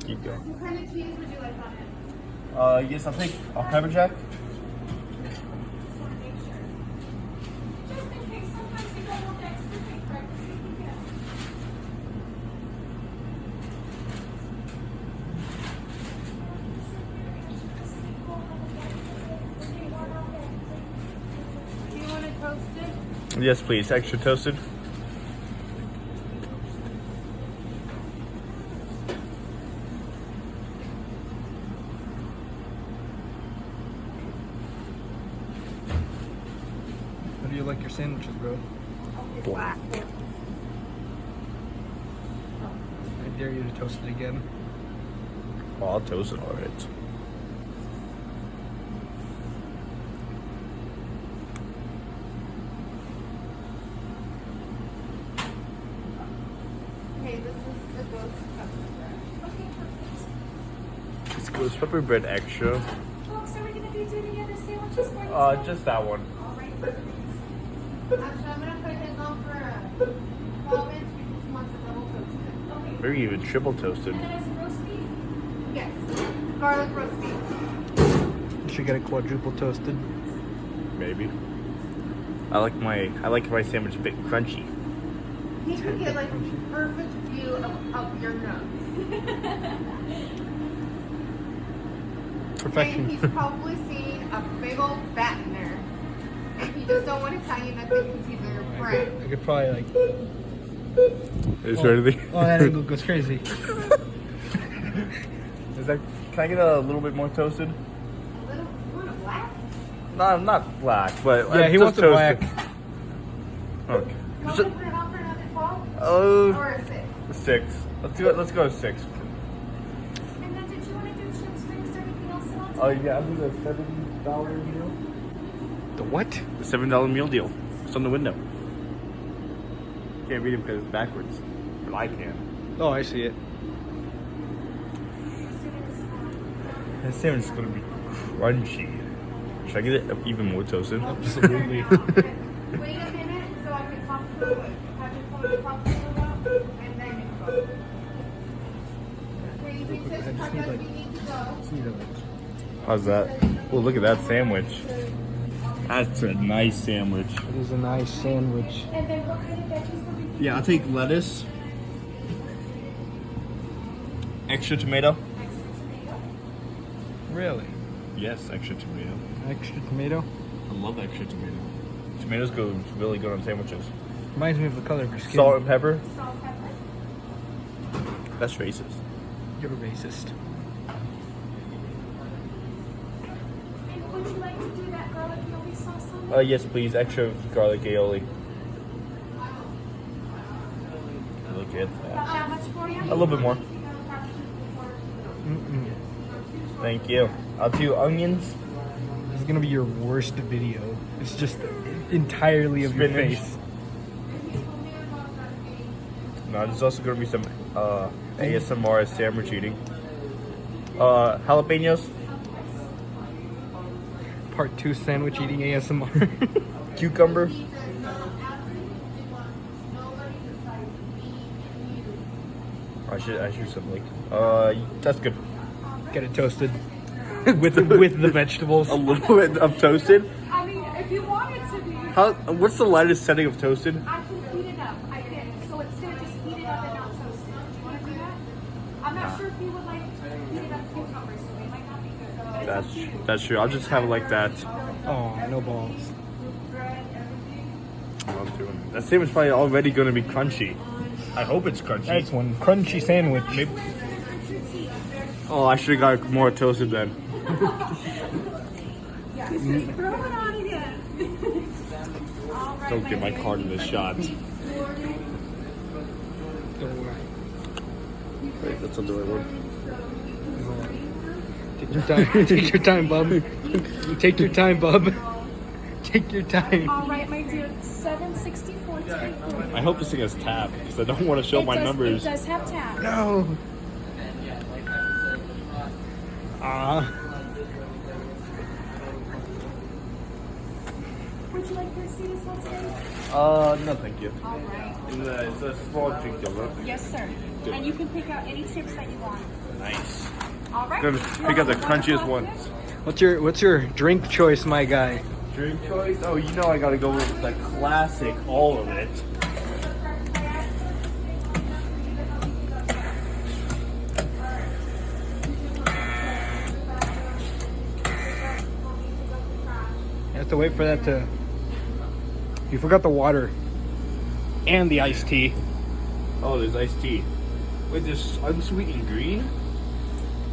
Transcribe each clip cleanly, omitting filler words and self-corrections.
keep going. What kind of cheese would you like on it? Yes, I'll take a pepper jack. Just in case sometimes you don't want the extra cake breakfast, you can get it. Do you want it toasted? Yes, please. Extra toasted. How do you like your sandwiches, bro? Black. I dare you to toast it again. Oh, I'll toast it all right. Okay, this is the ghost pepper bread. It's ghost pepper bread extra. Folks, are we going to do the other sandwiches for you? Just that one. Alright, perfect. Actually, I'm going to put his on for 12 inch because he wants a double toasted. Okay. Maybe even triple toasted. And then it's roast beef? Yes. Garlic roast beef. You should get it quadruple toasted. Maybe. I like my sandwich a bit crunchy. He could get like a perfect view of your nose. Perfection. And he's probably seen a big old fattener. And he just don't want to tell you nothing because he's your friend. I could probably like. Is there anything? Oh, that angle goes crazy. Is that? Can I get a little bit more toasted? A little, you want a black? No, not black, but Yeah, he just wants it toasted. black. Okay. You want to put it on for another 12? Oh, Or a 6? 6. Let's do it. Let's go 6. And then did you want to do chips, drinks, or anything else at all? Oh yeah, I'll do the $7 meal. The what? The $7 meal deal. It's on the window. Can't read it because it's backwards, but I can. Oh, I see it. This sandwich is gonna be crunchy. Should I get it even more toasted? Absolutely. Wait a minute so I can talk to you. Have your phone talk to you about, and then you go. Okay, you think this part does we need to go? How's that? Oh, look at that sandwich. That's a nice sandwich. It is a nice sandwich. And then what kind of veggies would we do? Yeah, I'll take lettuce. Extra tomato. Extra tomato. Really? Yes, extra tomato. Extra tomato? I love extra tomato. Tomatoes go really good on sandwiches. Reminds me of the color of your skin. Salt and pepper. Salt, pepper. That's racist. You're racist. And would you like to do that garlic aioli sauce on it? Yes, please. Extra garlic aioli. Look at that. How much for you? A little bit more. Thank you. I'll do onions. This is gonna be your worst video. It's just entirely of your Spinach. face. No, there's also going to be some ASMR sandwich eating. Jalapenos. Part 2 sandwich eating ASMR. Cucumber. I should some like. That's good. Get it toasted with the vegetables. A little bit of toasted. I mean, if you want it to be, How? What's the lightest setting of toasted? I can heat it up. I can. So it's gonna just heat it up and not toast it. Do you want to do that? I'm not sure if you would like heat it up cucumbers, so they might not be good. But it's up to you. That's true. I'll just have it like that. Oh, no balls. Bread, everything. I'm doing it. That sandwich probably already going to be crunchy. I hope it's crunchy. That's one crunchy sandwich. Maybe. Oh, I should have got more toasted then. Yeah, just throw it on again. All right, Don't get my baby. card in this shot. Wait, that's not the right word. Take your time. Take your time, bub. Take your time, bub. Take your time. All right, my dear. 764 take. I hope this thing has tab because I don't want to show my numbers. It does have tab. No. Ah. Would you like to see this one today? No, thank you. All right. It's a small drink yogurt. Yes, sir. Good. And you can pick out any chips that you want. Nice. right. Gonna pick out the crunchiest ones. What's your drink choice, my guy? Drink choice? Oh, you know I gotta go with the classic, all of it. You have to wait for that to... You forgot the water. And the iced tea. Oh, there's iced tea. Wait, there's unsweetened green?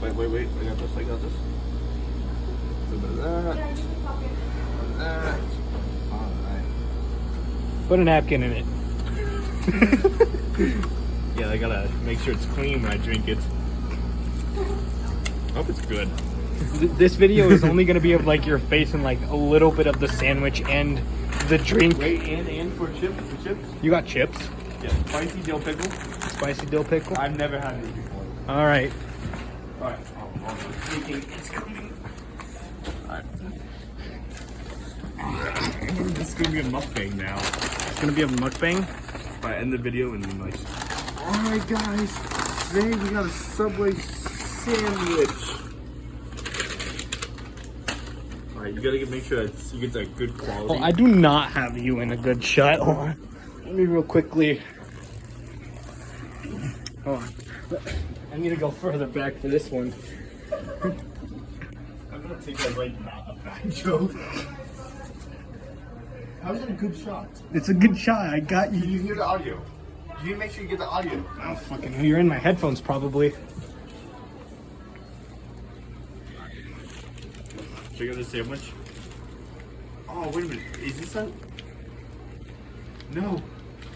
Wait. I got this. A little bit of that. That. Alright. Put a napkin in it. Yeah, I gotta make sure it's clean when I drink it. I hope it's good. This video is only going to be of like your face and like a little bit of the sandwich and the drink. Wait, and for chips? For chips? You got chips? Yeah, spicy dill pickle. Spicy dill pickle? I've never had this before. Alright. Alright, it's coming. Alright. This is gonna be a mukbang now. It's going to be a mukbang? If I end the video and then like, alright guys, today we got a Subway sandwich. Alright, you gotta make sure that you get that good quality. Oh, I do not have you in a good shot. Hold on. Let me real quickly. Hold on. I need to go further back for this one. I'm gonna take that like not a bad joke. How's it a good shot? It's a good shot. I got you. Did you hear the audio? You need to make sure you get the audio. Oh, fucking, you're in my headphones probably. Check out the sandwich. Oh, wait a minute. Is this a... No.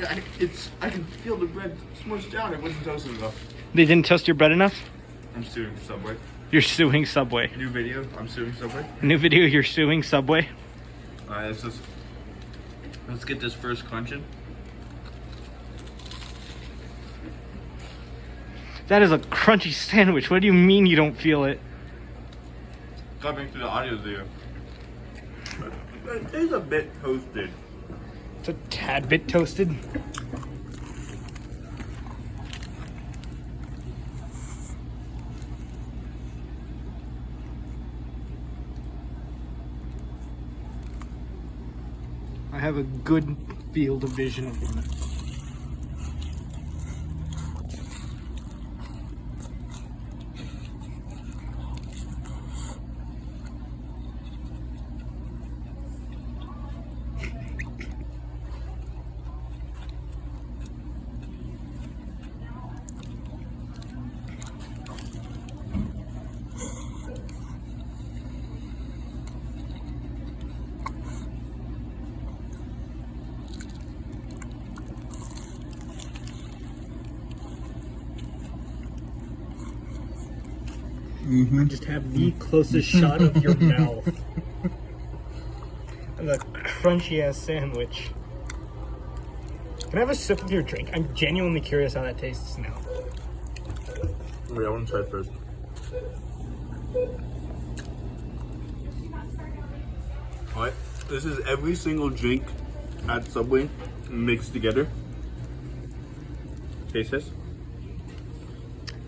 I can feel the bread smushed down. It wasn't toasted enough. They didn't toast your bread enough? I'm suing Subway. You're suing Subway. New video. I'm suing Subway. New video, you're suing Subway? Alright, let's get this first crunching. That is a crunchy sandwich. What do you mean you don't feel it? Gotta make sure the audio's there. It is a bit toasted. It's a tad bit toasted. I have a good field of vision of it. I just have the closest shot of your mouth. And a crunchy ass sandwich. Can I have a sip of your drink? I'm genuinely curious how that tastes now. Wait, I want to try it first. Alright, this is every single drink at Subway mixed together. Taste this.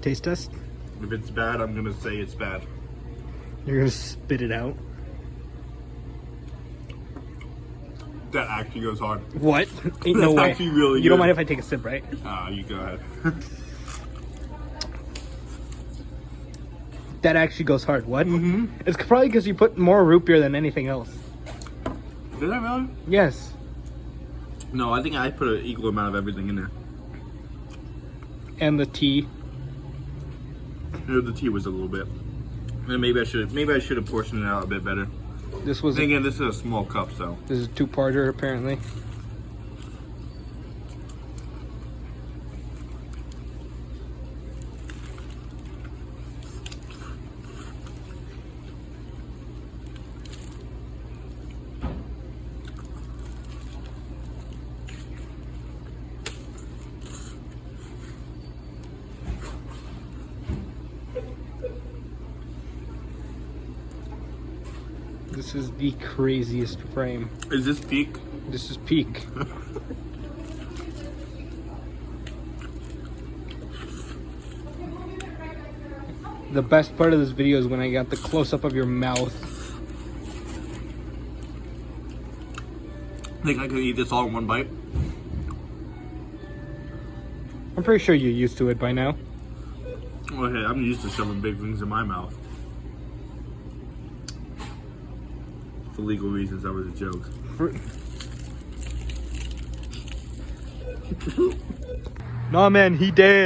Taste test? If it's bad, I'm gonna say it's bad. You're gonna spit it out? That actually goes hard. What? Ain't no That's way. actually really You don't good. mind if I take a sip, right? You go ahead. That actually goes hard. What? Mm-hmm. It's probably because you put more root beer than anything else. Did I really? Yes. No, I think I put an equal amount of everything in there. And the tea. You know, the tea was a little bit. And maybe I should have portioned it out a bit better. This was And again, this is a small cup, so. this is a two-parter apparently. This is the craziest frame. Is this peak? This is peak. The best part of this video is when I got the close-up of your mouth. Think I could eat this all in one bite? I'm pretty sure you're used to it by now. Okay, I'm used to shoving big things in my mouth. For legal reasons, that was a joke. Nah, man, he dead.